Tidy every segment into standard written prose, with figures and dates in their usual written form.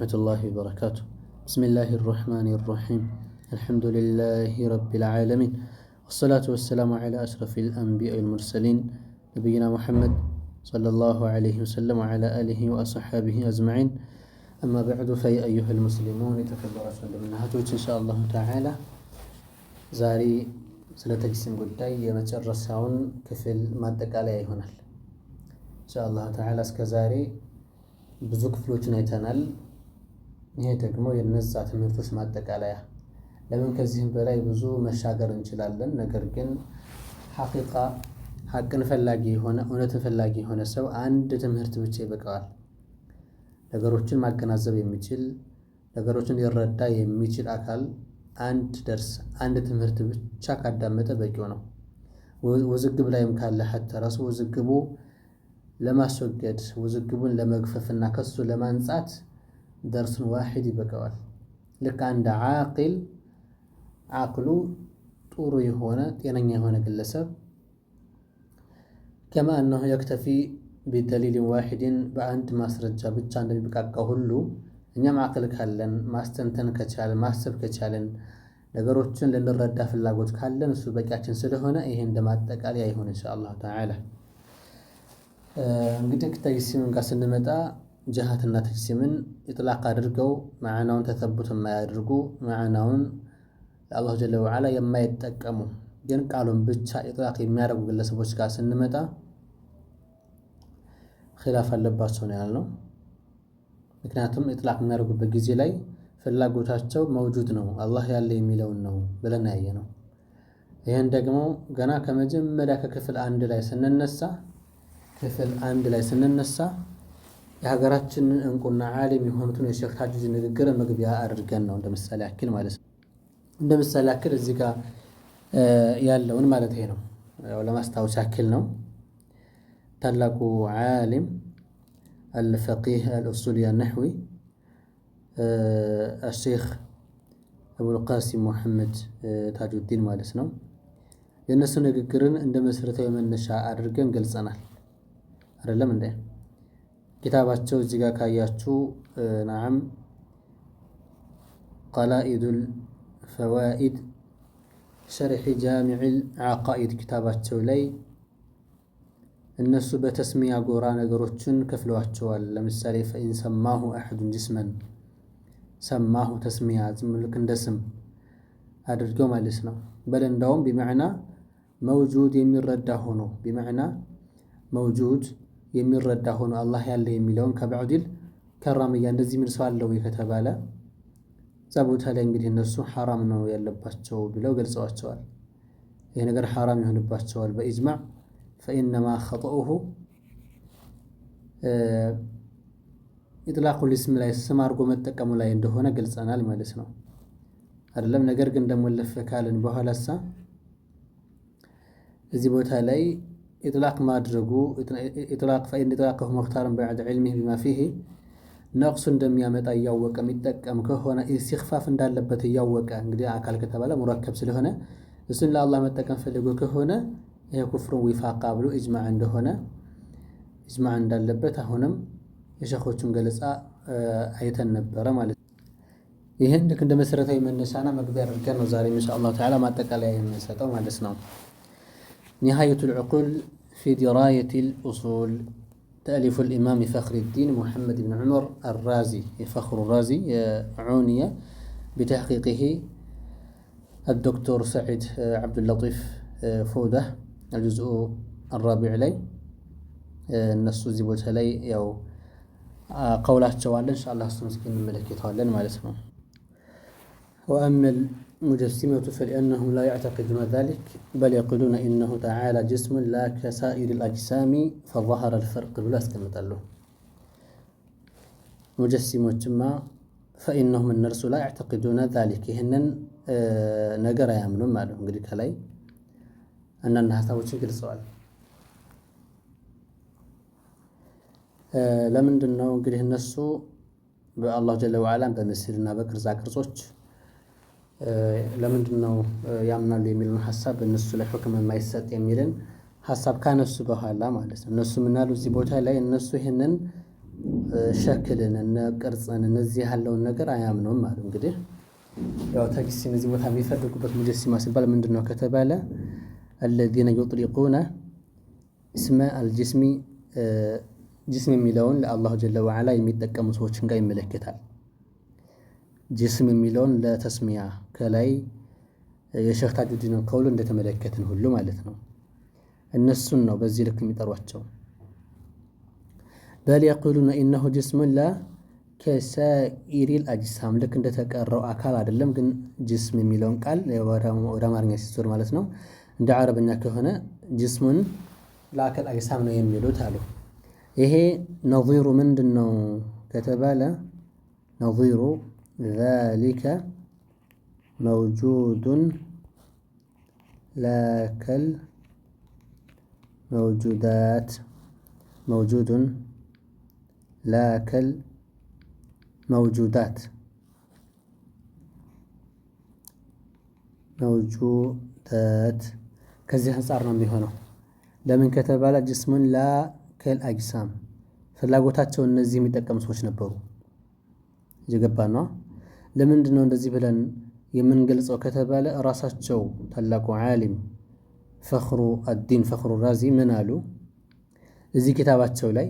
ورحمة الله وبركاته. بسم الله الرحمن الرحيم. الحمد لله رب العالمين، والصلاة والسلام على أشرف الأنبياء والمرسلين نبينا محمد صلى الله عليه وسلم وعلى آله وأصحابه أجمعين. أما بعد فيا أيها المسلمون تكبروا لمنهاتوች إن شاء الله تعالى ዛሬ ስለ ተጅሲም ጉዳይ የመጨረሻውን ክፍል ማጠቃለያ ይሆናል። ኢንሻአላህ ተዓላ እስከ ዛሬ ብዙ ክፍሎችን አይተናል። ይሄ ደግሞ የነዛ ትምህርቶች ማጠቃለያ። ለምን ከዚህም በላይ ብዙ መሻገር እንችላለን። ነገር ግን ሐቅን ፈላጊ የሆነ እውነትን ፈላጊ የሆነ ሰው አንድ ትምህርት ብቻ ይበቃዋል። ነገሮችን ማገናዘብ የሚችል ነገሮችን ሊረዳ የሚችል አካል አንድ ትምህርት ብቻ ካዳመጠ በቂው ነው። ውዝግብ ላይም ካለ ሐታ ራሱ ውዝግቡ ለማስወገድ ውዝግቡን ለመግፈፍና ከሱ ለማንጻት ደርሱን ዋሂድ ይበቃዋል። ልክ አንድ ዓቅሉ ጥሩ የሆነ ጤነኛ የሆነ ግለሰብ ከማ أنه يكتفي بدليل واحد በአንድ ማስረጃ ብቻ እንደሚበቃቃው ሁሉ እኛም ዓቅል ካለን ማስተንተን ከቻለን ማሰብ ከቻለን ነገሮችን ልንረዳ ፍላጎት ካለን እሱ በቂያችን ስለሆነ ይሄ እንደማጠቃለያ ይሆን ኢንሻአላህ ተዓላ። እንግዲህ ተጅሲም ጋር ስንመጣ ጀሃትና ተጅሲምን ኢጥላቅ አድርገው ማዕናውን ተተቡት የማያደርጉ ማዕናውን አላህ ጀለ ወዐላ የማይጠቀሙ ግን ቃሉን ብቻ ኢጥላቅ የሚያደርጉ ግለሰቦች ጋር ስንመጣ ኺላፍ አለባቸው ነው ያልነው። ምክንያቱም ኢጥላቅ የሚያደርጉበት ጊዜ ላይ ፍላጎታቸው መውጁድ ነው አላህ ያለ የሚለውን ነው ብለን ያየነው። ይህን ደግሞ ገና ከመጀመሪያ ከክፍል አንድ ላይ ስንነሳ የሀገራችንን እንቁና ዓሊም የሆኑትን የሼክ ታጁድ ንግግር መግቢያ አድርገን ነው እንደ ምሳሌ ያክል ማለት ነው። እንደ ምሳሌ ያክል እዚህ ጋር ያለውን ማለት ይሄ ነው፣ ያው ለማስታወስ ያክል ነው። ታላቁ ዓሊም አልፈቂህ አልኡሱሊ አልነሕዊ الشيخ أبو القاسم محمد تاج الدين ማለት ነው። የነሱ ንግግርን እንደ መሰረታዊ መነሻ አድርገን ገልጸናል አይደለም እንዴ? ኪታባቸው እዚህ ጋር ካያችሁ نعم قلائد الفوائد شرح جامع العقائد ኪታባቸው ላይ እነሱ በተስሚያ ጎራ ነገሮችን ከፍለዋቸዋል። ለምሳሌ فإن سماه أحد جسما ሰማሁ ተስሚያ ዝም ልክ እንደ ስም አድርገው ማለት ነው። በል እንደውም ቢመዕና መውጁድ የሚረዳ ሆኖ አላህ ያለ የሚለውን ከበዕዲል ከራምያ እንደዚህ ምን ሰው አለው ከተባለ እዛ ቦታ ላይ እንግዲህ እነሱ ሐራም ነው ያለባቸው ብለው ገልጸዋቸዋል። ይሄ ነገር ሐራም ይሆንባቸዋል በኢጅማዕ فإنما خطأه ኢጥላቁል እስም ላይ ስም አድርጎ መጠቀሙ ላይ እንደሆነ ገልጸናል ማለት ነው አይደለም። ነገር ግን ደግሞ ለፈካልን በኋላሳ እዚህ ቦታ ላይ ኢጥላቅ ማድረጉ فإن إطلاقه مختار بعد علمه بما فيه ነቅሱ እንደሚያመጣ እያወቀ የሚጠቀም ከሆነ ኢስቲኽፋፍ እንዳለበት እያወቀ እንግዲህ አካል ከተባለ ሙረከብ ስለሆነ እሱን ለአላህ መጠቀም ፈልጎ ከሆነ ይሄ ኩፍሩን ዊፋቃ ብሎ ኢጅማዕ እንዳለበት አሁንም የሸኾቹን ገለጻ አይተን ነበረ ማለት ነው። ይሄን ልክ እንደ መሰረታዊ መነሻና መግቢያ አድርገን ነው ዛሬ ኢንሻአላህ ተዓላ ማጠቃለያ የምንሰጠው ማለት ነው። ኒሃየቱል ዑቁል ፊ ዲራየቲል ኡሱል تأليف الإمام فخر الدين محمد بن عمر الرازي فخر الرازي عنية بتحقيقه الدكتور سعيد عبد اللطيف فودة الجزء الرابع لي النص زي بوتها لي يو قولات جوال إن شاء الله سنسكن الملك يتعلن مع الاسم. وأما المجسمة فلأنهم لا يعتقدون ذلك بل يقولون إنه تعالى جسم لا كسائر الأجسام فظهر الفرق بلا استمتعله. مجسمة ما فإنهم النرس لا يعتقدون ذلك هنن نقر يامنون معلوم قلت علي أن الناس تاوتشي كل سؤال ለምንድን ነው እንግዲህ እነሱ በአላህ ጀለ ወዐላ በምስልና በቅርጻ ቅርጾች ለምንድን ነው ያምናሉ የሚሉን ሐሳብ እነሱ ላይ ሁክም የማይሰጥ የሚልን ሐሳብ ካነሱ በኋላ ማለት ነው። እነሱ ምን አሉ እዚህ ቦታ ላይ እነሱ ይሄንን ሸክልን እና ቅርጽን እነዚህ ያለውን ነገር አያምኑም አሉ። እንግዲህ ያው ተጅሲም እዚህ ቦታ የሚፈልጉበት ሙጀሲማ ሲባል ምንድነው ከተባለ الذين يطلقون اسم الجسم ጅስም የሚለውን ለአላሁ ጀለ ወዐላ የሚጠቀሙ ሰዎችን ጋር ይመለከታል። ጅስም የሚለውን ለተስሚያ ከላይ የሼኽ ታጁዲን ቀውል እንደተመለከትን ሁሉ ማለት ነው። እነሱን ነው በዚህ ልክ የሚጠሯቸው። በል የቁሉነ ኢነሁ ጅስሙን ላ ከሳኢሪል አጅሳም ልክ እንደተቀረው አካል አይደለም። ግን ጅስም የሚለውን ቃል ወደ አማርኛ ሲዞር ማለት ነው እንደ አረብኛ ከሆነ ጅስሙን ለአካል አጅሳም ነው የሚሉት አሉ። ይሄ ነዚሩ ምንድን ነው ከተባለ ነዚሩ ዛሊከ መውጁዱን ላከል መውጁዳት መውጁዱን ላከል መውጁዳት መውጁዳት ከዚህ አንጻር ነው የሚሆነው። ለምን ከተባለ ጅስሙን ላከል አጅሳም ፍላጎታቸው እነዚህ የሚጠቀሙ ሰዎች ነበሩ። እየገባ ነው። ለምንድን ነው እንደዚህ ብለን የምንገልጸው ከተባለ ራሳቸው ታላቁ ዓሊም ፈኽሩ አዲን ፈኽሩ ራዚ ምን አሉ? እዚህ ኪታባቸው ላይ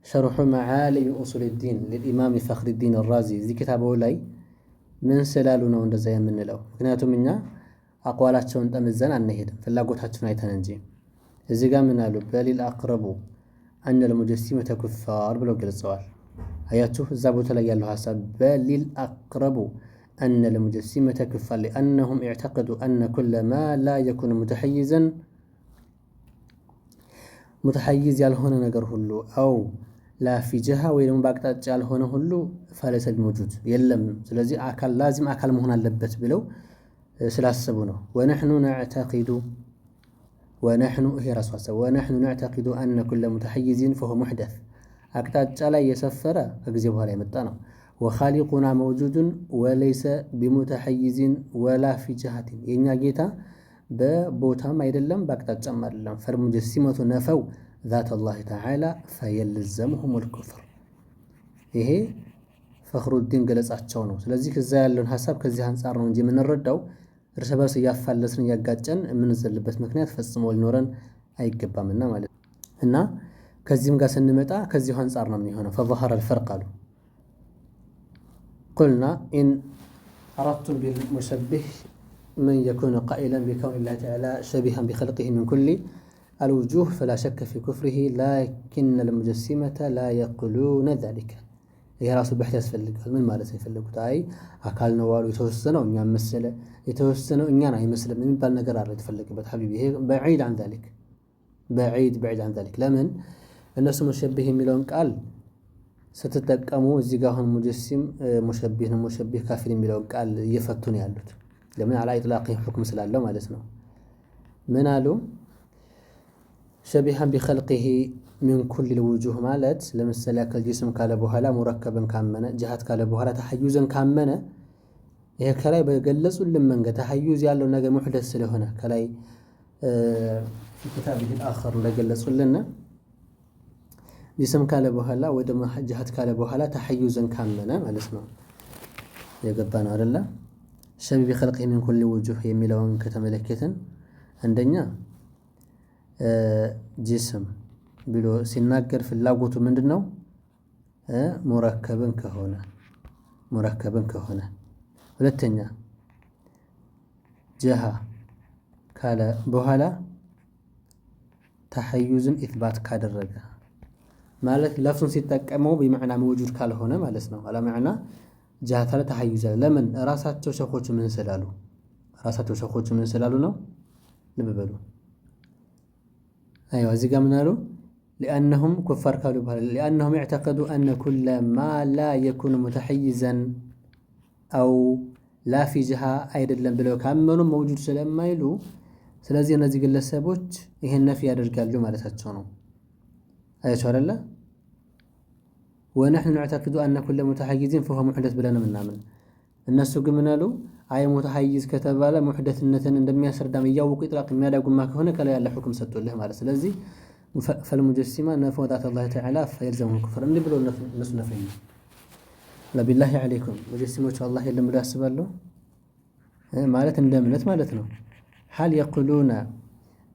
ሸርሑ መዓሊም ኡሱል ዲን ለኢማም ፈኽሩዲን ራዚ እዚህ ኪታባው ላይ ምን ስላሉ ነው እንደዛ የምንለው? ምክንያቱም እኛ አቋላቸውን ጠምዘን አንሄድም፣ ፍላጎታቸውን አይተን እንጂ። እዚህ ጋር ምን አሉ? በሊል አቅረቡ አነል ሙጀሲመተ ኩፋር ብለው ገልጸዋል። አያችሁ እዛ ቦታ ላይ ያለው ሐሳብ በሊል አቅረቡ አነል ሙጀሲመተ ኩፋር ሊአነሁም ኢዕተቀዱ አነ ኩለ ማ ላ የኩን ሙተሐይዝ ያልሆነ ነገር ሁሉ አው ላ ፊ ጅሃ ወይ ደግሞ በአቅጣጫ ያልሆነ ሁሉ ፈለሰ ቢመውጁድ የለም። ስለዚህ አካል ላዚም አካል መሆን አለበት ብለው ስላሰቡ ነው። ወነሕኑ ይሄ ራሱ ሐሳብ ወነሕኑ ነዕተቂዱ አነ ኩለ ሙተሐይዝን ፈሁ ሙሕደት አቅጣጫ ላይ የሰፈረ ከጊዜ በኋላ የመጣ ነው። ወኻሊቁና መውጁዱን ወለይሰ ቢሙተሐይዝን ወላ ፊ ጅሃቲን የእኛ ጌታ በቦታም አይደለም በአቅጣጫም አይደለም። ፈልሙጀሲመቱ ነፈው ዛተ ላህ ተዓላ ፈየልዘሙሁም ልኩፍር። ይሄ ፈኽሩዲን ገለጻቸው ነው። ስለዚህ እዛ ያለውን ሐሳብ ከዚህ አንጻር ነው እንጂ የምንረዳው እርስ በርስ እያፋለስን እያጋጨን የምንዘልበት ምክንያት ፈጽሞ ሊኖረን አይገባምና ማለት ነው። እና ከዚህም ጋር ስንመጣ ከዚሁ አንጻር ነው የሚሆነው። ፈظهر الفرق አሉ قلنا إن أردتم بالمشبه من يكون قائلا بكون الله تعالى شبيها بخلقه من كل الوجوه فلا شك في كفره لكن المجسمة لا يقولون ذلك የራሱ በህት ያስፈልጋል። ምን ማለት ነው የፈለጉት? አይ አካል ነው ዋሉ የተወሰነው እኛን መሰለ የተወሰነው እኛን አይመስልም የሚባል ነገር አለ የተፈለገበት ሐቢቢ። ይሄ بعيد عن ذلك بعيد عن ذلك። ለምን እነሱ ሙሸቢህ የሚለውን ቃል ስትጠቀሙ እዚህ ጋር አሁን ሙጀሲም ሙሸቢህ ነው ሙሸቢህ ካፊር የሚለውን ቃል እየፈቱ ነው ያሉት። ለምን على اطلاق حكم ስላለው ማለት ነው። ምን አሉ? شبيها بخلقه من كل الوجوه ማለት ለምሳሌ አካል ጅስም ካለ በኋላ ሙረከብን ካመነ ጅሃት ካለ በኋላ ተሐዩዝን ካመነ ይሄ ከላይ በገለጹልን መንገድ ተሐዩዝ ያለው ነገር ሙህደስ ስለሆነ ከላይ ኪታብ الآخر ለገለጹልን ጅስም ካለ በኋላ ወደ ጅሃት ካለ በኋላ ተሐዩዝን ካመነ ማለት ነው። የገባ ነው አይደለ? شبيه بخلقه من كل الوجوه የሚለውን ከተመለከትን አንደኛ ጅስም ብሎ ሲናገር ፍላጎቱ ምንድነው? ሙረከብን ከሆነ ሁለተኛ ጀሃ ካለ በኋላ ተሐዩዝን ኢትባት ካደረገ ማለት ለፍሱን ሲጠቀመው በማዕና መውጁድ ካልሆነ ማለት ነው። አላ ማዕና ጀሃ ካለ ተሐዩዝ ለምን ራሳቸው ሸኾቹ ምን ስላሉ ነው? ልብ በሉ። أيوة زي قام نالو لأنهم كفار كانوا بهذا لأنهم اعتقدوا أن كل ما لا يكون متحيزا أو لا في جهة أيضا لم بلو كامنوا موجود سلام ما يلو سلازي الناس يقول لسابوت يهن في الرجال جو ما لساتشونو أي شهر الله. ونحن نعتقد أن كل متحيز فهو محدث بلنا من نامن الناس قمنا له አይ ሙተሐይዝ ከተባለ ሙህደትነትን እንደሚያስረዳም እያወቁ ይጥላቅ የሚያዳጉ ማከሆነ ከላይ ያለ ሁክም ሰጥቶልህ ማለት። ስለዚህ فالمجسمة نفوا ذات الله تعالى فيلزمهم الكفر اللي بلو الناس نفين لا بالله عليكم مجسمة الله يلم لا سبالو مالت اندمنت مالتنا حال يقولون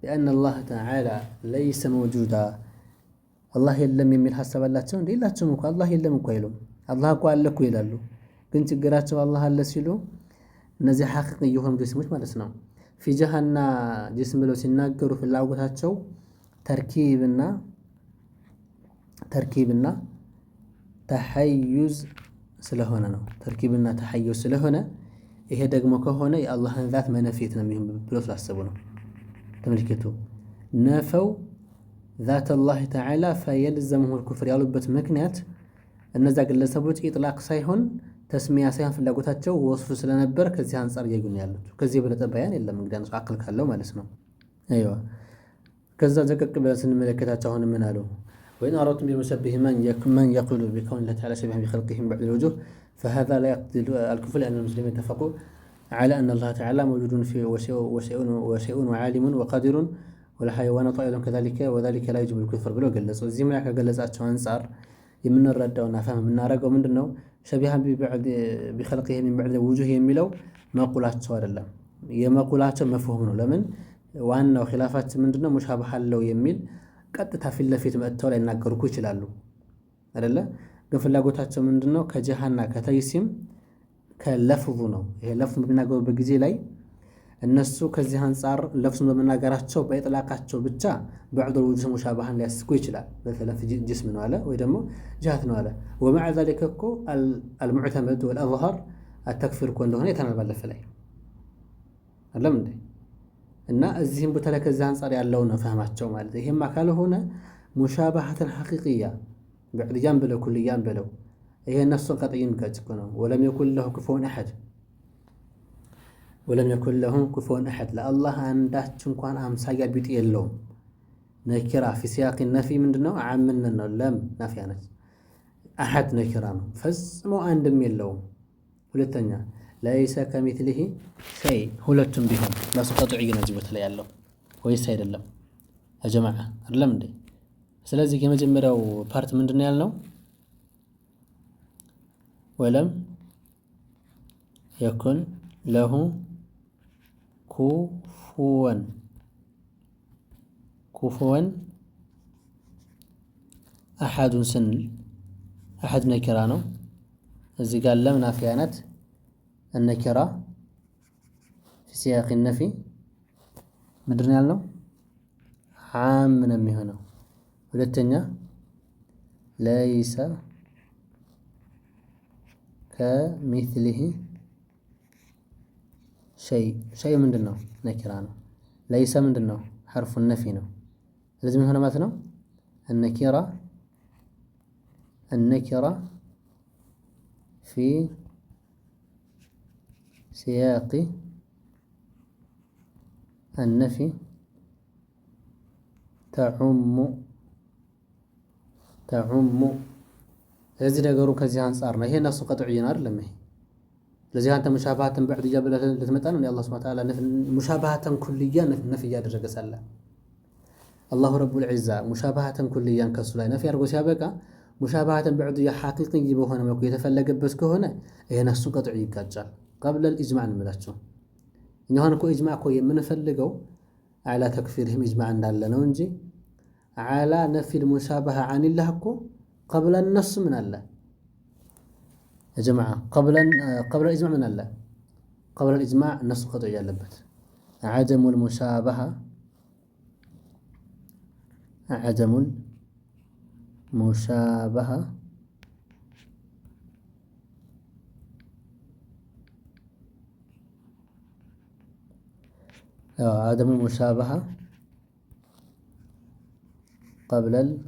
بأن الله تعالى ليس موجودا الله يلم يميل حسب الله تون إلا تسموك الله يلم كويلو الله قال لك يلالو كنت قرأت الله الله سيلو نزي حقيقي يهم جسمش مالتنا في جهنم جسم لو سيناقروا في العوضاتشو تركيبنا تحيز ስለሆነ ነው ተርኪብና ተሐዩዝ ስለሆነ ይሄ ደግሞ ከሆነ የአላህን ذات መነፊት ነው የሚሆን ብለው ስላሰቡ ነው ተመልከቱ ነፈው ذات الله تعالى فيلزمه الكفر ያሉበት ምክንያት እነዛ ግለሰቦች ኢጥላቅ ሳይሆን ተስሚያ ሳይሆን ፍላጎታቸው ወስፉ ስለነበር ከዚህ አንፃር እየጉን ያሉት ከዚህ በለጠ ባያን የለም እንግዲህ አንሱ አክል ካለው ማለት ነው አይዋ ከዛ ዘቀቅ ብለን ስንመለከታቸው አሁን ምን አለው وإن أردتم بالمشبه من يقول بكون الله تعالى شبه بخلقه من بعد الوجوه فهذا لا يقتضي الكفر لأن المسلمين اتفقوا على أن الله تعالى موجود في وشيء وعالم وقادر والحيوانات أيضا كذلك وذلك لا يجب الكفر بلو قلص وزي ما قلصاتشو أنصار يمن الرد ونفهم من نارقو من دنو شبيها بخلقه من بعد الوجوه يميلو ما قولاتشو الله يما قولاتشو مفهوم لمن وأنه خلافات من دنو مشابه له يميل ቀጥታ ፊት ለፊት መጥተው ላይ እናገሩኩ ይችላሉ አይደለ ግን ፍላጎታቸው ምንድነው ከጀሃና ከተይሲም ከለፍዙ ነው ይሄ ለፍዙ በሚናገሩበት ጊዜ ላይ እነሱ ከዚህ አንፃር ለፍዙን በመናገራቸው በኢጥላቃቸው ብቻ بعض الوجوه مشابهان ሊያስኩ ይችላል በተለፍ ጅስም ነው አለ ወይ ደግሞ ጃሃት ነው አለ ومع ذلك እኮ المعتمد والأظهر التكفير እኮ እንደሆነ የተናባለፈ ላይ አይደለም እንዴ እና እዚህም በተለከ ከዛ አንፃር ያለው ነው ፈህማቸው ማለት ይሄማ ካልሆነ ሙሻባሃተን ሐቂቂያ بعديان بلو كليان بلو ይሄ ነፍሱ ቀጥይን ከጭቆ ነው ولم يكن له كفوا احد ولم يكن له كفوا احد ለአላህ አንዳች እንኳን አምሳያ ቢጥ የለውም ነኪራ في سياق النفي ምንድነው አምነን ነው ለም ናፊያ ነች احد ነኪራ ነው ፈጽሞ አንድም የለውም ሁለተኛ ليس كمثله شيء ሁለቱም ቢሆን ለሱ ቀጥዒ ነው ጅበት ላይ ያለው ወይስ አይደለም يا جماعه አይደለም እንዴ ስለዚህ የመጀመሪያው ፓርት ምንድነው ያልነው ولم يكن له كفوا احد سن احد نكره ነው እዚህ ጋር ለም ናፊያ ናት النكرة في سياق النفي مدرنا ያልነው عام من የሚሆነው ሁለተኛ ليس كمثله شيء ምንድነው ነኪራ ነው ليس ምንድነው حرف النفي ነው ስለዚህ ምን ሆነ ማለት ነው النكرة في سياق النفي تعم هذه ነገሩ ከዚህ አንፃር ነው ይሄ ነፍሱ ቀጥዒ ነው አይደለም ይሄ ለዚህ አንተ ሙሻባሃተን بعد جبل ለተመጣ ነው الله سبحانه وتعالى ሙሻባሃተን ኩልያ ነፍ ያደረገ ሰላ الله رب العزة ሙሻባሃተን ኩልያን ከሱ ላይ ነፍ ያርጎ ሲያበቃ ሙሻባሃተን بعد حقيقي በሆነ መልኩ የተፈለገበት ከሆነ ይሄ ነፍሱ ቀጥዒ ይጋጫል قبل الإجماع نملاچو እኛ ሆነ እኮ ኢጅማዕ እኮ የምንፈልገው على تكفيرهم إجماع እንዳለ ነው እንጂ على نفي المشابهة عن الله እኮ قبل النص من الله يا جماعة قبل الإجماع من الله قبل الإجماع النص قطعي ያለበት عدم المشابهة عدم المشابهة قبل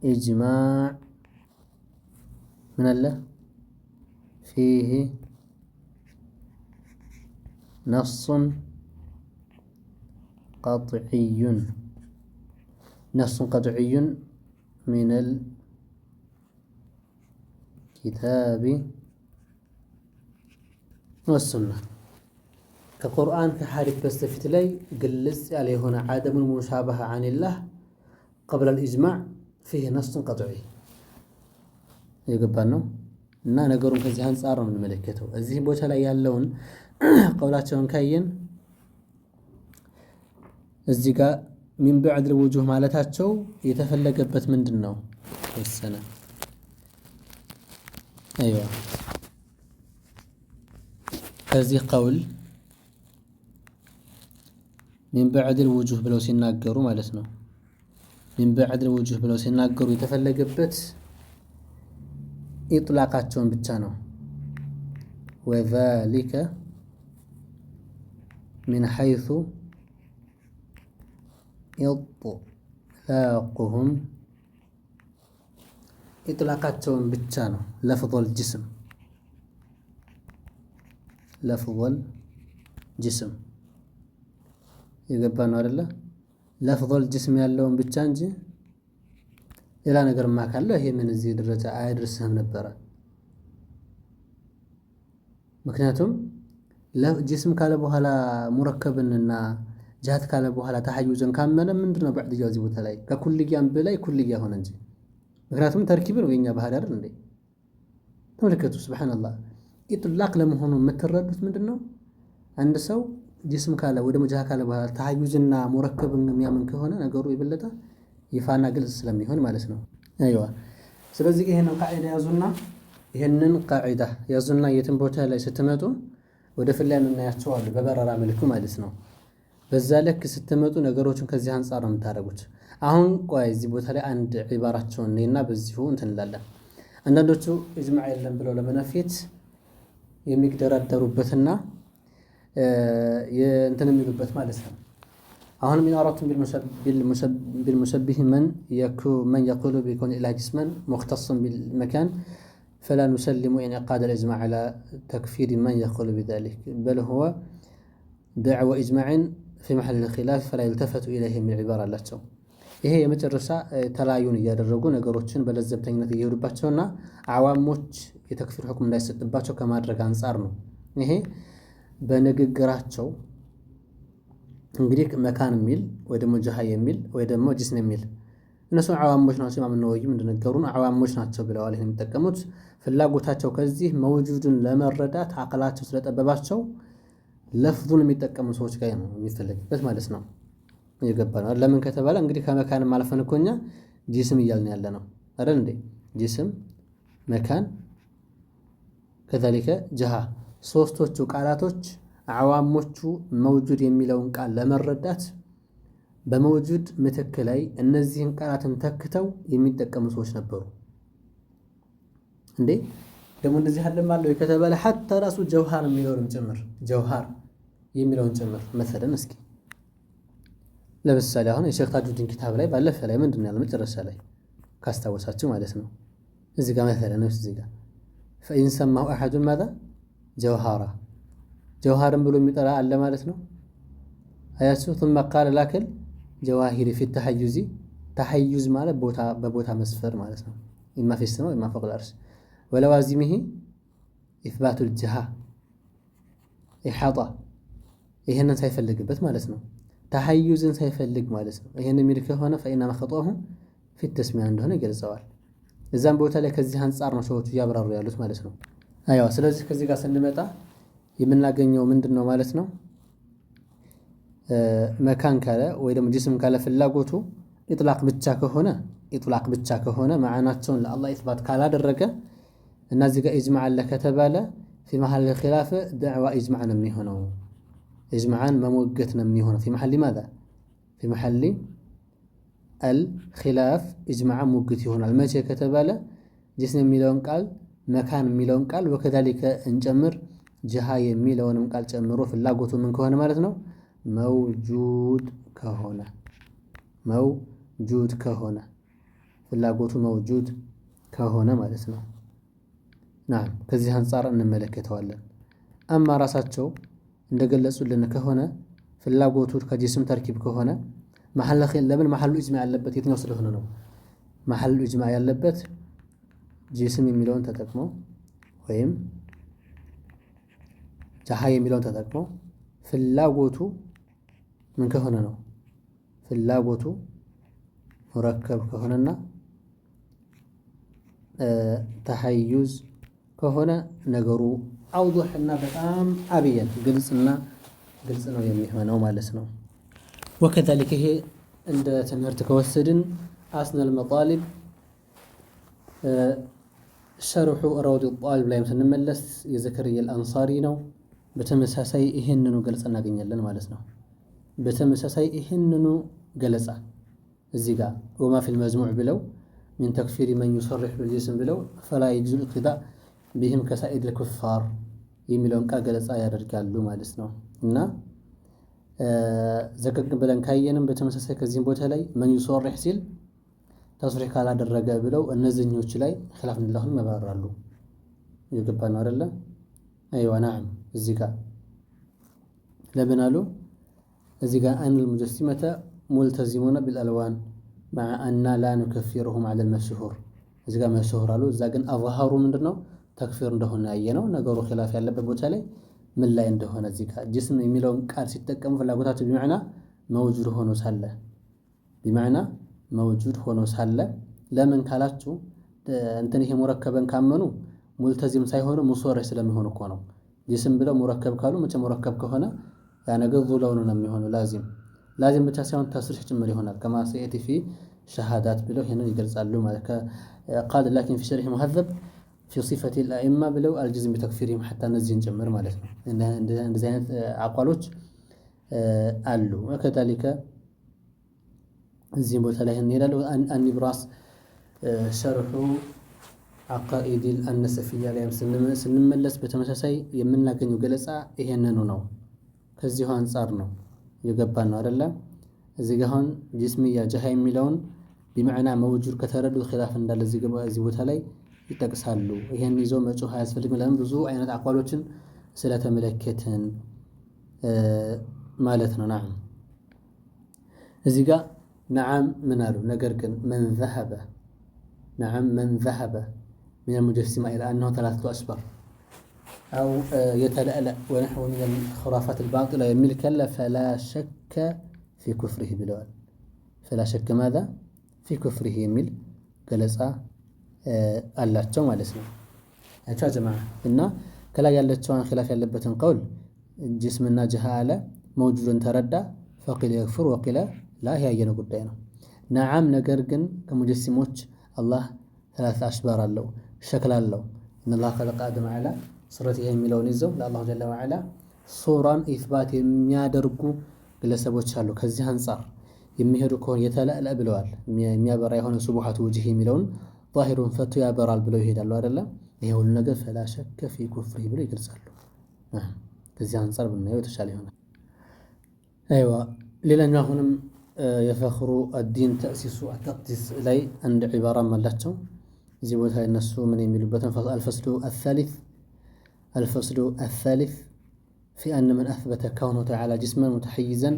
الإجماع من الله فيه نص قطعي من الكتاب والسنة ከቁርአን ከሐዲስ በስተፊት ላይ ግልጽ ያለ የሆነ ዓደሙል ሙሻበሃ ዐኒላህ ቀብለ አልኢጅማዕ ፊህ ነስን ቀጥዒ የገባን ነው። እና ነገሩን ከዚህ አንጻር ነው የምንመለከተው። እዚህ ቦታ ላይ ያለውን ቀውላቸውን ካየን እዚህ ጋር ሚን በዕድል ውጁህ ማለታቸው የተፈለገበት ምንድን ነው? ወሰነ አይዋ ከዚህ ቀውል ሚን በዕድል ውጁህ ብለው ሲናገሩ ማለት ነው። ሚን በዕድል ውጁህ ብለው ሲናገሩ የተፈለገበት ኢጥላቃቸውን ብቻ ነው። ወዛሊከ ሚን ሐይሱ ኢጥላቁሁም ኢጥላቃቸውን ብቻ ነው። ለፍظል ጅስም የገባ ነው አይደለ? ለፍظል ጅስም ያለውን ብቻ እንጂ ሌላ ነገርማ ካለ ይሄ ምን እዚህ ደረጃ አያደርስህም ነበረ። ምክንያቱም ጅስም ካለ በኋላ ሙረከብንና ጃት ካለ በኋላ ተሐዩዝን ካመነ ምንድነው በዕድያው እዚህ ቦታ ላይ ከኩልያም በላይ ኩልያ ሆነ እንጂ። ምክንያቱም ተርኪብ ነው የኛ ባህል አይደል እንዴ? ተመልከቱ ሱብሃንአላህ። ኢጥላቅ ለመሆኑ የምትረዱት ምንድነው? አንድ ሰው ጅስም ካለ ወደ ሙጃህ ካለ በኋላ ተሐዩዝና ሙረከብን የሚያምን ከሆነ ነገሩ የበለጠ ይፋና ግልጽ ስለሚሆን ማለት ነው። አይዋ ስለዚህ ይሄንን ቃዒዳ ያዙና ይሄንን ቃዒዳ ያዙና የትም ቦታ ላይ ስትመጡ ወደ ፍላይ የምናያቸው አሉ በበረራ መልኩ ማለት ነው። በዛ ልክ ስትመጡ ነገሮችን ከዚህ አንጻር ነው የምታደርጉት። አሁን ቆይ እዚህ ቦታ ላይ አንድ ዒባራቸውን ነይና በዚሁ እንትን እንላለን። አንዳንዶቹ ኢጅማዕ የለም ብለው ለመነፊት የሚደራደሩበትና እንትን የሚሉበት ማለት ነው። አሁን ሚናራቱን ቢልሙሸቢህ መን የቁሉ ቢኮን ኢላ ጅስመን ሙኽተሰን ቢልመካን ፈላ ኑሰሊሙ ኢንዒቃድ አልኢጅማዕ ዐላ ተክፊር መን የቁሉ ቢዛሊክ በል ሁወ ደዕወ ኢጅማዕን ፊ መሐል ኺላፍ ፈላ ይልተፈቱ ኢለይህ የሚል ዒባራ አላቸው። ይሄ የመጨረሻ ተለያዩን እያደረጉ ነገሮችን በለዘብተኝነት እየሄዱባቸውና አዋሞች የተክፊር ሁክም እንዳይሰጥባቸው ከማድረግ አንጻር ነው። ይሄ በንግግራቸው እንግዲህ መካን የሚል ወይ ደግሞ ጀሃ የሚል ወይ ደግሞ ጅስም የሚል እነሱ አዋሞች ናቸው። ኢማም ነወዊም እንደነገሩን አዋሞች ናቸው ብለዋል። ይሄን የሚጠቀሙት ፍላጎታቸው ከዚህ መውጁድን ለመረዳት አቅላቸው ስለጠበባቸው ለፍዙን የሚጠቀሙ ሰዎች ጋር ነው የሚፈለግበት ማለት ነው። እየገባ ነው። ለምን ከተባለ እንግዲህ ከመካንም አልፈን እኮ እኛ ጅስም እያልን ያለ ነው አይደል እንዴ? ጅስም፣ መካን ከዛሊከ ጀሃ ሶስቶቹ ቃላቶች አዋሞቹ መውጁድ የሚለውን ቃል ለመረዳት በመውጁድ ምትክ ላይ እነዚህን ቃላትን ተክተው የሚጠቀሙ ሰዎች ነበሩ። እንዴ ደግሞ እንደዚህ አለም አለው ከተባለ ሐታ ራሱ ጀውሃር የሚለውን ጭምር ጀውሃር የሚለውን ጭምር መሰለን እስኪ ለምሳሌ አሁን የሼክ ታጁዲን ኪታብ ላይ ባለፈ ላይ ምንድነው ያለው መጨረሻ ላይ ካስታወሳችሁ ማለት ነው። እዚህ ጋር መሰለን ነው እዚህ ጋር ፈኢን ሰማሁ አሐዱን ማዛ ጀውሃራ ጀውሃርን ብሎ የሚጠራ አለ ማለት ነው። አያችሁ ثم قال ላክል ጀዋሂር ፊ ተሐዩዚ ተሐዩዝ ማለት ቦታ በቦታ መስፈር ማለት ነው። ኢማ ፊ ሰማ ኢማ ፈውቅ አልአርሽ ወለዋዚሚሂ ኢስባቱ الجሃ ኢሓጣ ይሄንን ሳይፈልግበት ማለት ነው። ተሐዩዝን ሳይፈልግ ማለት ነው። ይሄን የሚል ከሆነ ፈኢነማ ኸጠኡሁ ፊ ተስሚያ እንደሆነ ይገልጸዋል። እዛም ቦታ ላይ ከዚህ አንጻር ነው ሰዎቹ እያብራሩ ያሉት ማለት ነው። አይዋ ስለዚህ ከዚህ ጋር ስንመጣ የምናገኘው ምንድነው ማለት ነው? መካን ካለ ወይ ደግሞ ጅስም ካለ ፍላጎቱ ኢጥላቅ ብቻ ከሆነ ማዕናቸውን ለአላህ ኢስባት ካላደረገ እና እዚህ ጋር ኢጅማዕ አለ ከተባለ ፊ መሐል ኺላፍ ደዕዋ ኢጅማዕ ነው የሚሆነው። ኢጅማዕን መሞገት ነው የሚሆነው። ፊ መሐል ማዛ ፊ መሐል አልኺላፍ ኢጅማዕ ሙግት ይሆናል። መቼ ከተባለ ጅስም የሚለውን ቃል መካን የሚለውን ቃል ወከዛሊከ እንጨምር ጀሃ የሚለውንም ቃል ጨምሮ ፍላጎቱ ምን ከሆነ ማለት ነው መውጁድ ከሆነ ፍላጎቱ መውጁድ ከሆነ ማለት ነው። ናም ከዚህ አንጻር እንመለከተዋለን። አማ ራሳቸው እንደገለጹልን ከሆነ ፍላጎቱ ከጅስም ተርኪብ ከሆነ ለምን መሐሉ ኢጅማዕ ያለበት የትኛው ስለሆነ ነው? መሐሉ ኢጅማዕ ያለበት ጅስም የሚለውን ተጠቅሞ ወይም ጀሃ የሚለውን ተጠቅሞ ፍላጎቱ ምን ከሆነ ነው? ፍላጎቱ ሙረከብ ከሆነና ተሐዩዝ ከሆነ ነገሩ አውዱህ እና በጣም አብየን ግልጽ ነው የሚሆነው ማለት ነው። ወከዛሊክ ይሄ እንደ ትምህርት ከወሰድን አስነል መጣሊብ ሸርሑ ረውድ ጣሊብ ላይም ስንመለስ የዘከርያ አልአንሳሪ ነው። በተመሳሳይ ይህንኑ ገለጻ እናገኛለን ማለት ነው። በተመሳሳይ ይህንኑ ገለጻ እዚህ ጋር ወማ ፊል መዝሙዕ ብለው ሚን ተክፊሪ መን ዩሰሪሕ ቢልጅስም ብለው ፈላ የጅዙ ኢቅቲዳእ ቢህም ከሳኢድ ልኩፋር የሚለውን ቃል ገለጻ ያደርጋሉ ማለት ነው። እና ዘቀቅ ብለን ካየንም በተመሳሳይ ከዚህም ቦታ ላይ መን ዩሰሪሕ ሲል ተስሪሕ ካላደረገ ብለው እነዚህኞች ላይ ኺላፍ እንደላሁን ያብራራሉ። የገባ ነው አይደለ? አይዋ ነዓም። እዚህ ጋር ለምን አሉ? እዚህ ጋር አነል ሙጀሲመተ ሙልተዚሙነ ቢልአልዋን መዓ አና ላ ኑከፊሩሁም ዐለል መሽሁር። እዚህ ጋር መሽሁር አሉ። እዛ ግን አዝሃሩ ምንድን ነው? ተክፊር እንደሆነ ያየ ነው። ነገሩ ኺላፍ ያለበት ቦታ ላይ ምን ላይ እንደሆነ እዚህ ጋር ጅስም የሚለውን ቃል ሲጠቀሙ ፍላጎታቸው ቢመዕና መውጁድ ሆኖ ሳለ ለምን ካላችሁ እንትን ይሄ ሙረከበን ካመኑ ሙልተዚም ሳይሆኑ ሙሶሪሕ ስለሚሆን እኮ ነው። ጅስም ብለው ሙረከብ ካሉ መቼ ሙረከብ ከሆነ ያ ነገር ዙለውን ነው የሚሆነው። ላዚም ብቻ ሳይሆን ተስሪሕ ጭምር ይሆናል። ከማ ሰየእቲ ፊ ሸሃዳት ብለው ይሄንን ይገልጻሉ ማለት ቃል ላኪን ፊ ሸርሕ ሙሀዘብ ፊ ሲፈቲ አልአኢማ ብለው አልጅዝም ቢተክፊሪሂም ሐታ እነዚህን ጭምር ማለት ነው። እንደዚህ አይነት አቋሎች አሉ። ወከዛሊከ እዚህም ቦታ ላይ እንሄዳለን። አንብራስ ሸርሑ ዓቃኢዲል አነሰፊያ ላይ ስንመለስ በተመሳሳይ የምናገኘው ገለጻ ይሄንኑ ነው። ከዚሁ አንጻር ነው የገባን ነው አይደለም። እዚህ ጋር አሁን ጅስሚያ ጀሃ የሚለውን ቢመዕና መውጁድ ከተረዱ ኺላፍ እንዳለ እዚህ ቦታ ላይ ይጠቅሳሉ። ይሄን ይዞ መጮህ አያስፈልግም። ለምን ብዙ አይነት አቋሎችን ስለተመለከትን ማለት ነው። ነዓም እዚህ ጋር ነዓም ምን አሉ? ነገር ግን መን ዘሀበ ሚነል ሙጀሲማ ኢላ አነሁ ተላተቱ አሽባር አው የተለእለእ ወነሕው ሚነል ኹራፋት አልባጢላ የሚል ከለ ፈላ ሸከ ፊ ኩፍሪሂ ብለዋል። ፈላ ሸከ ማዛ ፊ ኩፍሪሂ የሚል ገለጻ አላቸው ማለት ነው። አይቻ ጀማዓ እና ከላይ ያለችውን ኺላፍ ያለበትን ቀውል ጅስምና ጀሃ አለ መውጁድን ተረዳ ፈቂለ የክፍር ወቂለ ላ ያየነው ጉዳይ ነው። ነዓም ነገር ግን ከሙጀሲሞች አላህ ሰላሳ አሽባር አለው ሸክል አለው። ኢነላህ ኸለቀ አደም ዐላ ሱረት ይሄ የሚለውን ይዘው ለአላሁ ጀለ ወዐላ ሱራን ኢስባት የሚያደርጉ ግለሰቦች አሉ። ከዚህ አንጻር የሚሄዱ ከሆነ የተለእለእ ብለዋል። የሚያበራ የሆነ ሱቡሃቱ ወጅህ የሚለውን ዛሂሩን ፈቱ ያበራል ብለው ይሄዳሉ አይደለም። ይሄ ሁሉ ነገር ፈላ ሸከ ፊ ኩፍሪ ብለው ይገልጻሉ። ከዚህ አንጻር ብናየው የተሻለ ይሆናል። አይዋ ሌላኛው አሁንም የፈኽሩ አዲን ተእሲሱ አተቅዲስ ላይ አንድ ዒባራም አላቸው። እዚህ ቦታ እነሱ ምን የሚሉበትን አልፈስሉ አሳሊስ ፊ አነ መን አስበተ ከውነሁ ተዓላ ጅስመን ሙተሐይዘን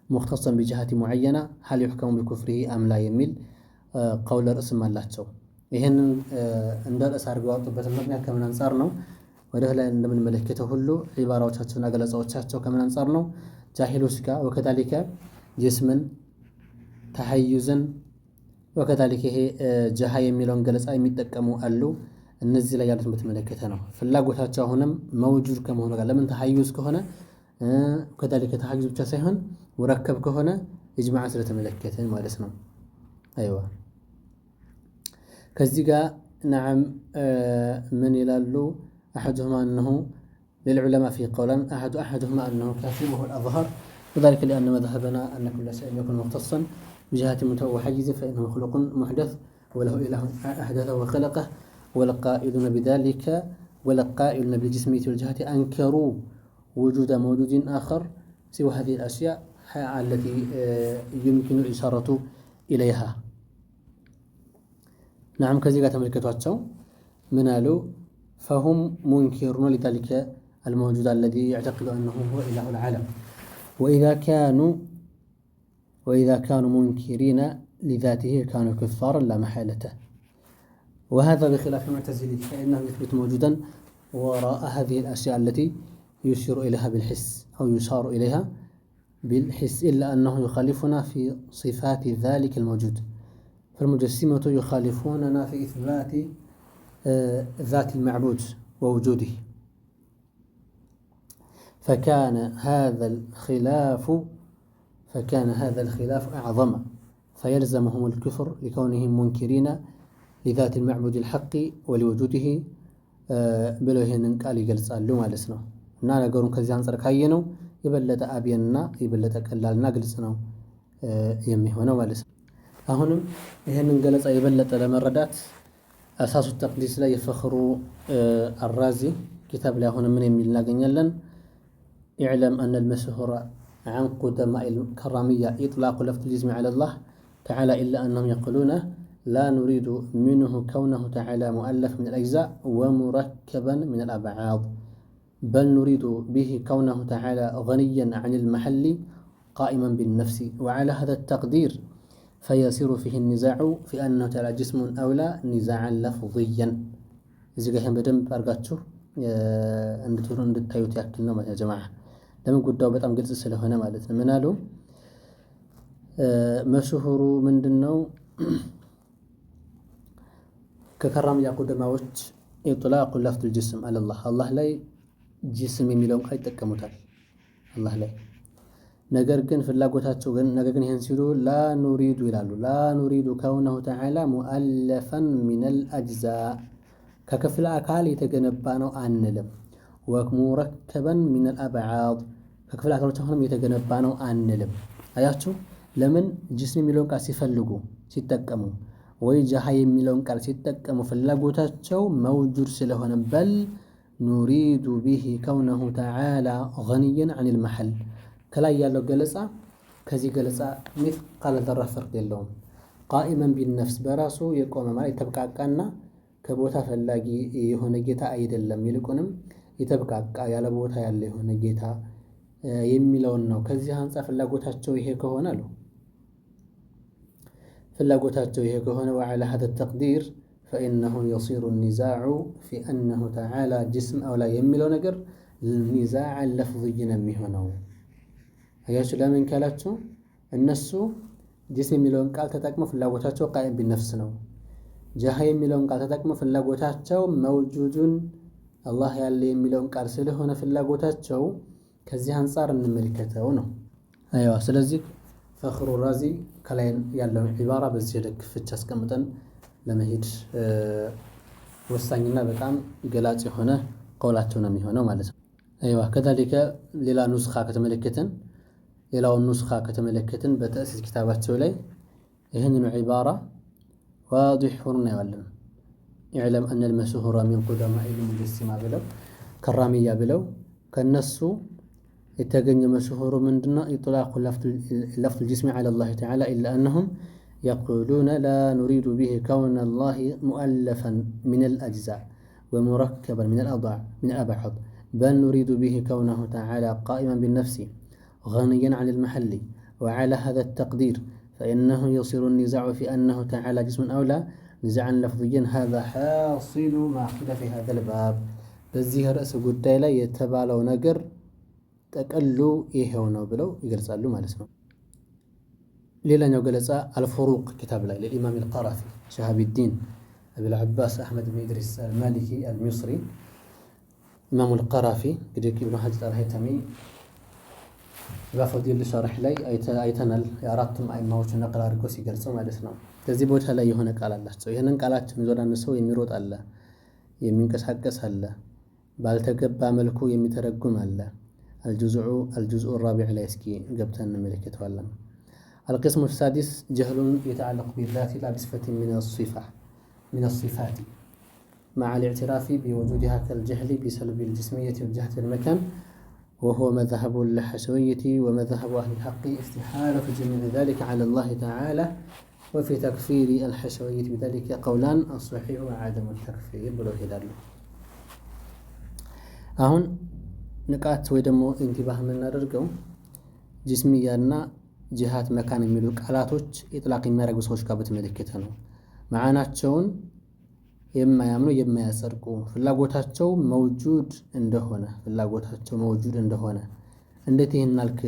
ሙኽተሰን ቢጅሃቲ ሙዐየና ሀል ዩሕከሙ ቢኩፍሪሂ አም ላ የሚል ቀውለ ርዕስም አላቸው። ይህንን እንደ ርዕስ አድርገው ያወጡበትን ምክንያት ከምን አንጻር ነው? ወደ ላይ እንደምንመለከተው ሁሉ ዒባራዎቻቸውና ገለጻዎቻቸው ከምን አንጻር ነው? ጃሂሎች ጋር ወከዛሊከ ጅስምን ተሐዩዝን ወከዛሊከ ይሄ ጀሃ የሚለውን ገለጻ የሚጠቀሙ አሉ። እነዚህ ላይ ያሉትን በተመለከተ ነው ፍላጎታቸው። አሁንም መውጁድ ከመሆኑ ጋር ለምን ተሐዩዝ ከሆነ ከዛሊከ ተሐዩዝ ብቻ ሳይሆን ሙረከብ ከሆነ ኢጅማዕ ስለተመለከተ ማለት ነው። አይዋ ከዚህ ጋር ነዓም ምን ይላሉ? አሐዱሁማ አነሁ للعلماء في قولان أحدهما أنه كافر وهو الأظهر وذلك لأن مذهبنا أن كل شيء يكون مختصا بجهة وحيز فإنه مخلوق محدث وله إله أحدثه وخلقه والقائلون بذلك والقائلون بالجسمية والجهة أنكروا وجود موجود آخر سوى هذه الأشياء التي يمكن الإشارة إليها. نعم كذلك تملكتهم منالو فهم منكرون لذلك الموجود الذي يعتقد أنه هو إله العالم وإذا كانوا منكرين لذاته كانوا كفارا لا محالة. وهذا بخلاف المعتزلة فإنه يثبت موجودا وراء هذه الأشياء التي يشير إليها بالحس أو يشار إليها بالحس إلا أنه يخالفنا في صفات ذلك الموجود. فالمجسمة يخالفوننا في إثبات ذات المعبود ووجوده. فكان هذا الخلاف أعظم فيلزمهم الكفر لكونهم منكرين لذات المعبود الحق ولوجوده ብለው ይሄንን ቃል ይገልጻሉ ማለት ነው። እና ነገሩን ከዚህ አንፃር ካየነው የበለጠ አብየንና የበለጠ ቀላልና ግልጽ ነው የሚሆነው ማለት ነው። አሁንም ይሄንን ገለጻ የበለጠ ለመረዳት አሳሱ ተቅዲስ ላይ የፈኽሩ አራዚ ኪታብ ላይ አሁን ምን የሚል እናገኛለን? اعلم أن المشهور عن قدماء الكرامية إطلاق لفظ الجسم على الله تعالى إلا أنهم يقولون لا نريد منه كونه تعالى مؤلف من الأجزاء ومركبا من الأبعاد، بل نريد به كونه تعالى غنيا عن المحل قائما بالنفس. وعلى هذا التقدير فيصير فيه النزاع في أنه تعالى جسم أولى نزاعا لفظيا. إذا كان بدم أرجعته እንድታዩት ያክል ነው ማለት ጀማዓ። ለምን ጉዳዩ በጣም ግልጽ ስለሆነ ማለት ነው። ምን አሉ መሽሁሩ ምንድነው? ከከራምያ ቁደማዎች ኢጥላቁ ለፍዝ الجسم على الله አላህ ላይ ጅስም የሚለውን ቃል ይጠቀሙታል አላህ ላይ። ነገር ግን ፍላጎታቸው ግን ይሄን ሲሉ ላ ኑሪዱ ይላሉ። ላ ኑሪዱ ከውነሁ ተዓላ ሙአለፈን ሚነል አጅዛ ከክፍለ አካል የተገነባ ነው አንልም። ወሙረከበን ሚነል አብዓድ ከክፍለ አካሎች አሁንም የተገነባ ነው አንልም። አያችሁ ለምን ጅስም የሚለውን ቃል ሲፈልጉ ሲጠቀሙ ወይ ጀሃ የሚለውን ቃል ሲጠቀሙ ፍላጎታቸው መውጁድ ስለሆነ በል ኑሪዱ ቢሂ ከውነሁ ተዓላ ገኒየን ዐኒል መሐል። ከላይ ያለው ገለጻ ከዚህ ገለጻ ሚስቃለ ዘራ ፈርቅ የለውም። ቃኢመን ቢነፍስ በራሱ የቆመ ማለት የተብቃቃና ከቦታ ፈላጊ የሆነ ጌታ አይደለም። ይልቁንም የተብቃቃ ያለ ቦታ ያለ የሆነ ጌታ የሚለውን ነው። ከዚህ አንፃር ፍላጎታቸው ይሄ ከሆነ አሉ وعلى هذا التقدير فإنه يصير النزاع في أنه تعالى جسم أو لا يميلو نقر النزاع اللفظي نميهنو هياش لا من كالاتشو النسو جسم يميلون قال تتاكمو فلاغوتاتشو قائم بالنفس نو جهة يميلون قال تتاكمو فلاغوتاتشو موجود الله يالي يميلون قال سلهونا فلاغوتاتشو كزي انصار نملكتو نو ايوه سلازي ፈኽሩ ራዚ ከላይ ያለው ዒባራ በዚህ ልክ ፍች አስቀምጠን ለመሄድ ወሳኝና በጣም ገላጭ የሆነ ቀውላቸው ነው የሚሆነው ማለት ነው። አይዋ ከዛሊከ ሌላውን ኑስኻ ከተመለከትን በተእሲስ ኪታባቸው ላይ ይህንን ዒባራ ዋዲሕ ሆኖ እናየዋለን። ኢዕለም አነ አልመሽሁረ ሚን ቁደማኢ ልሙጀሲማ ብለው ከራሚያ ብለው ከነሱ የተገኘ መሽሁሩ ምንድነው? ኢጥላቁ ለፍዝ الجسم على الله تعالى إلا أنهم يقولون لا نريد به كون الله مؤلفا من الأجزاء ومركبا من الأبعاد بل نريد به كونه تعالى قائما بالنفس غنيا عن المحل. وعلى هذا التقدير فإنه يصير النزاع في أنه تعالى جسم أولى نزاعا لفظيا. هذا حاصل ما قيل في هذا الباب. በዚህ ርዕስ ጉዳይ ላይ የተባለው ነገር ጠቀሉ ይሄው ነው ብለው ይገልጻሉ ማለት ነው። ሌላኛው ገለጻ አልፉሩቅ ኪታብ ላይ ለኢማም አልቀራፊ ሸሃቢዲን አብል አባስ አህመድ ብን ኢድሪስ አልማሊኪ አልሚስሪ ኢማም አልቀራፊ እንግዲህ ኢብኑ ሐጀር አልሀይተሚ በፈዲል ሸርህ ላይ አይተናል። የአራቱም አይማዎች ነቅል አድርገው ሲገልጹ ማለት ነው። ከዚህ ቦታ ላይ የሆነ ቃል አላቸው። ይሄንን ቃላቸውን ይዞ አንድ ሰው የሚሮጥ አለ፣ የሚንቀሳቀስ አለ፣ ባልተገባ መልኩ የሚተረጉም አለ። الجزء الرابع لا يسكي قبتن ملكة ولا. القسم السادس جهل يتعلق بالذات لا بصفة من الصفات مع الاعتراف بوجودها كالجهل بسلب الجسمية وجهة المكان، وهو مذهب الحشوية ومذهب أهل الحق استحالة جميع ذلك على الله تعالى. وفي تكفير الحشوية بذلك قولان الصحيح وعدم التكفير بلو هلال. أهون ንቃት ወይ ደግሞ ኢንቲባህ የምናደርገው ጅስሚያና ጂሃት መካን የሚሉ ቃላቶች ኢጥላቅ የሚያደርጉ ሰዎች ጋር በተመለከተ ነው። ማዕናቸውን የማያምኑ የማያጸድቁ ፍላጎታቸው መውጁድ እንደሆነ እንዴት ይሄን አልክ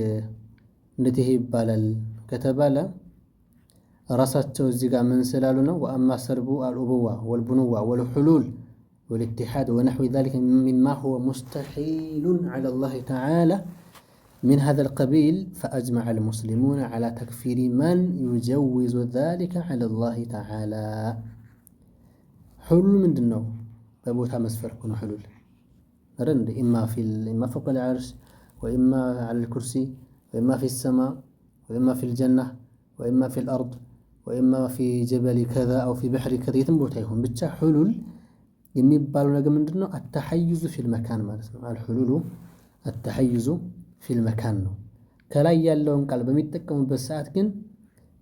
እንዴት ይሄ ይባላል ከተባለ ራሳቸው እዚህ ጋር ምን ስላሉ ነው? ወአማ ሰርቡ አልኡቡዋ ወልቡኑዋ ወልሑሉል والاتحاد ونحو ذلك مما هو مستحيل على الله تعالى من هذا القبيل فأجمع المسلمون على تكفير من يجوز ذلك على الله تعالى. حلول من دنو بابوتا مسفر كونوا حلول رند إما فوق العرش وإما على الكرسي وإما في السماء وإما في الجنة وإما في الأرض وإما في جبل كذا أو في بحر كذا يتنبوتايهم بتشا حلول የሚባለው ነገር ምንድነው? አተሐይዙ ፊል መካን ማለት ነው። አልሁሉሉ አተሐይዙ ፊል መካን ነው። ከላይ ያለውን ቃል በሚጠቀሙበት ሰዓት ግን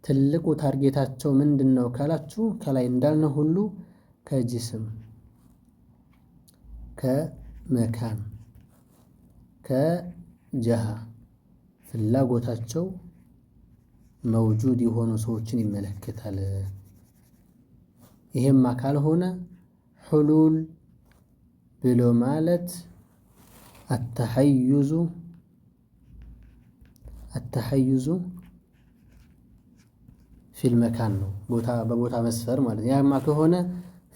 ትልቁ ታርጌታቸው ምንድነው ካላችሁ ከላይ እንዳልነው ሁሉ ከጅስም ከመካን ከጀሃ ፍላጎታቸው መውጁድ የሆኑ ሰዎችን ይመለከታል። ይሄማ ካልሆነ حلول بلو مالت التحيز في المكان بوتا مسفر مالت يعني ما كهنا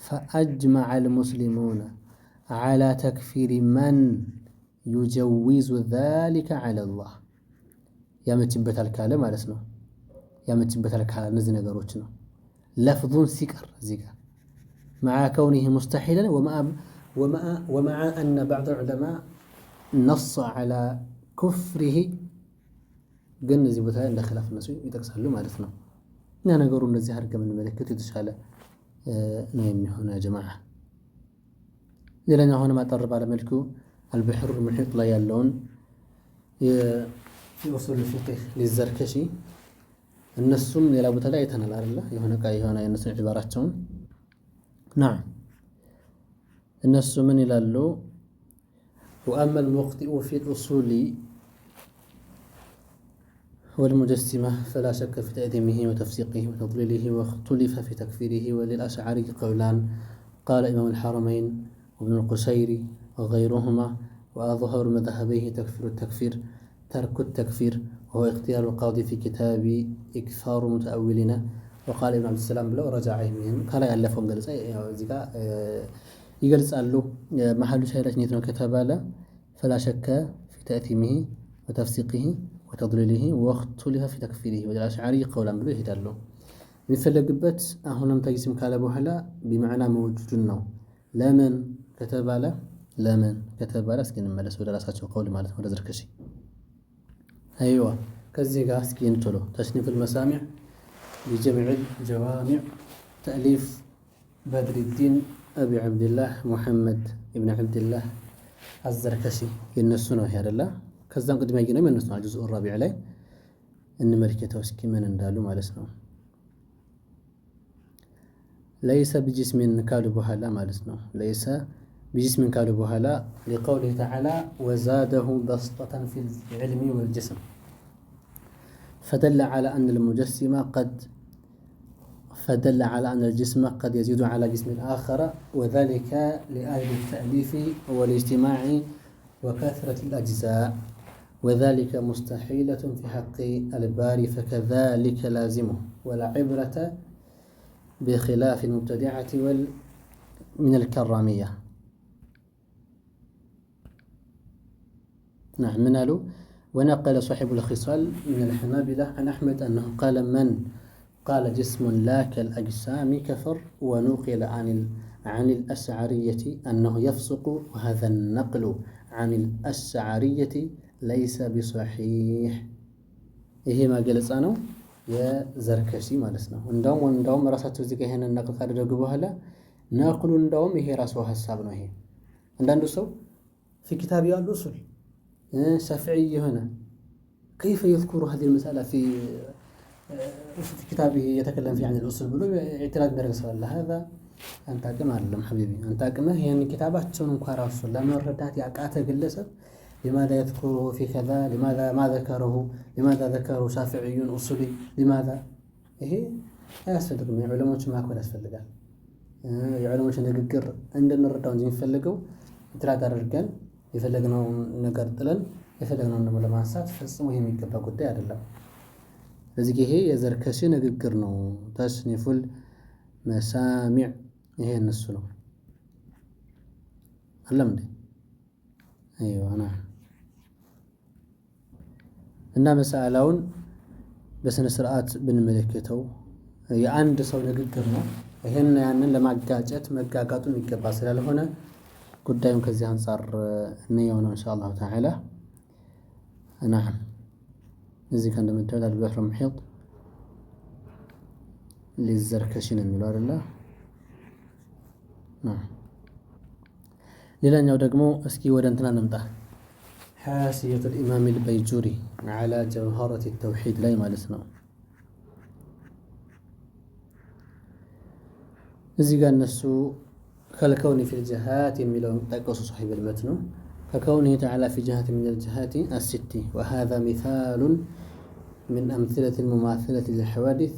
فأجمع المسلمون على تكفير من يجوز ذلك على الله يا متبت الكلام على اسمه يا متبت الكلام نزل قروتنا لفظ سكر زيكا مع كونه مستحيلا ومع أن بعض العلماء نص على كفره قلنا زي بتاعي عند خلاف الناس يتكسر له مالتنا أنا أقول إن الزهر قبل الملكة يتشاله نايم هنا يا جماعة لأن هنا ما تقرب على ملكه البحر المحيط لا يلون في أصول الفقه للزركشي النسون يلا بتاعي يتنال الله هنا كاي هنا النسون عباراتهم نعم الناس من يلالو وأما المخطئ في الأصول والمجسمة فلا شك في تأثيمه وتفسيقه وتضليله واختلف في تكفيره وللأشعري قولان قال إمام الحرمين وابن القشيري وغيرهما وأظهر مذهبيه تكفير ترك التكفير وهو اختيار القاضي في كتاب إكثار متأولين وقال ابن عبد السلام بلو رجع عينهم قال يعلفهم جلسة زكاء يجلس قال له محل شهرة نيتنا كتاباله فلا شك في تأثيمه وتفسيقه وتضليله واختلف في تكفيره والأشعري قولا بلو يهدر له مثل قبت هنا تجسم كالبو هلا بمعنى موجود النوم لمن كتاباله سكين الملس ولا راساته قول مالت ولا زركشي أيوة كزيقا سكين تلو تشنيف المسامع بجمع الجوامع تأليف بدر الدين أبي عبد الله محمد ابن عبد الله الزركشي ينسونه يا الله كذا قد ما يجينا من نسمع الجزء الرابع عليه إن ملكة وسكي من اندالو ما لسنا ليس بجسم كالبها لا ما لسنا ليس بجسم كالبها لا لقوله تعالى وزاده بسطة في العلم والجسم فدل على أن الجسم قد يزيد على جسم آخر وذلك لأجل التأليف والاجتماع وكثرة الأجزاء وذلك مستحيلة في حق الباري فكذلك لازمه ولا عبرة بخلاف المبتدعة من الكرامية. نعم منالو ونقل صاحب الخصال من الحنابلة عن أحمد أنه قال من قال جسم لا كالأجسام كفر ونقل عن الأشعرية أنه يفسق وهذا النقل عن الأشعرية ليس بصحيح إيه ما قلت أنا يا زركشي ما لسنا وندوم راسته زي هنا النقل قاعد يجيبوها لا نقل ندوم هي راسه حسابنا هي عندنا سو في كتاب الأصول شافعي هنا كيف يذكر هذه المسألة في كتابه يتكلم فيه عن الأصول بلو اعتراض برسول الله هذا أنت أقم علم حبيبي أنت أقمه يعني كتابات شون مقارا رسول الله من الردات يعقاته قلسة لماذا يذكره في كذا لماذا ما ذكره لماذا ذكره شافعي أصولي لماذا إيه أسفلق من علماء ما أكون أسفلق علماء نقر عندنا الردان زين فلقوا اعتراض الرجال يفلقنا نقر طلن የፈለግነውን ደግሞ ለማንሳት ፈጽሞ የሚገባ ጉዳይ አይደለም። ስለዚህ ይሄ የዘርከሺ ንግግር ነው። ተስኒፉል መሳሚዕ ይሄ እነሱ ነው አለም እንዴ? አይዋና እና መሳላውን በስነ ስርዓት ብንመለከተው የአንድ ሰው ንግግር ነው። ይሄን ያንን ለማጋጨት መጋጋጡ የሚገባ ስላልሆነ ጉዳዩን ከዚህ አንፃር እንየው ነው ኢንሻአላህ ተዓላ። نعم እዚህ ጋር እንደምታዩት አልበህር ሙሒጥ ለዘርከሺ ነው የሚለው አይደለ? ሌላኛው ደግሞ እስኪ ወደ እንትና እንምጣ። حاشية الإمام البيجوري على جوهرة التوحيد ላይ ማለት ነው። እዚህ ጋር እነሱ ከልከውን في الجهات የሚለውን ጠቀሱ صاحب المتن ككونه تعالى في جهة من الجهات الست وهذا مثال من أمثلة المماثلة للحوادث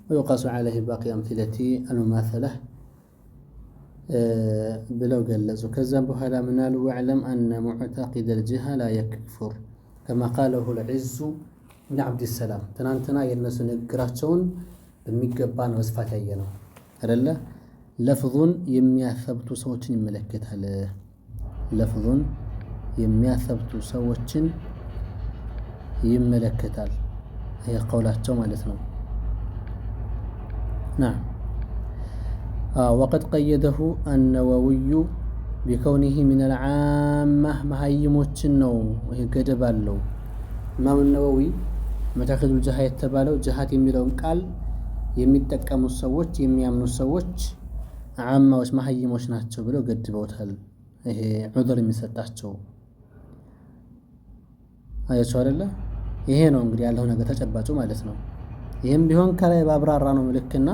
ويقاس عليه باقي أمثلة المماثلة بلو قلزوا كذبوا هذا منال واعلم أن معتقد الجهة لا يكفر كما قاله العز بن عبد السلام تنانتنا ينسو نقراتشون بميقبان وصفات أينا هذا لفظ يمياثبت صوت يملكتها لفظ يمياثبت صوت يملكتها هي قولاتهم مالتنا. نعم وقد قيده النووي بكونه من العامة مهيموችን ነው ይሄ ገደብ አለው። ኢማም النووي መታከሉ ጀሃ የተባለው ጀሃት የሚለውን ቃል የሚጠቀሙት ሰዎች የሚያምኑት ሰዎች ዓማዎች መሀይሞች ናቸው ብለው ገድበውታል። ይሄ ዑذር የሚሰጣቸው አያቸው አይደለ? ይሄ ነው እንግዲህ ያለው ነገር ተጨባጩ ማለት ነው። ይሄም ቢሆን ከላይ ባብራራ ነው መልክና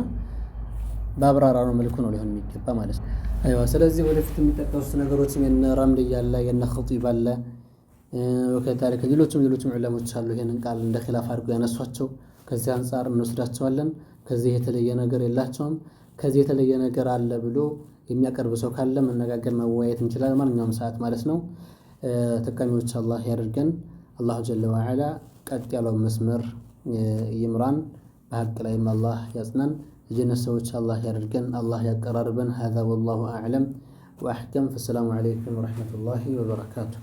ባብራራ ነው መልኩ ነው ሊሆን የሚገባ ማለት ነው። አይዋ ስለዚህ ወደፊት የሚጠቀሱት ነገሮች የነ ረምል ያለ የነ ኸጢብ አለ ወከታሪክ ሌሎችም ዑለሞች አሉ ይሄንን ቃል እንደ ኺላፍ አድርገው ያነሷቸው። ከዚህ አንፃር እንወስዳቸዋለን። ከዚህ የተለየ ነገር የላቸውም። ከዚህ የተለየ ነገር አለ ብሎ የሚያቀርብ ሰው ካለ መነጋገር መወያየት እንችላለን ማንኛውም ሰዓት ማለት ነው። ተጠቃሚዎች አላህ ያድርገን። አላሁ ጀለ ወዐላ ቀጥ ያለው መስመር ይምራን። በሐቅ ላይም አላህ ያጽናን። የጀነት ሰዎች አላህ ያድርገን። አላህ ያቀራርበን። هذا والله أعلم وأحكم. فالسلام عليكم ورحمة الله وبركاته.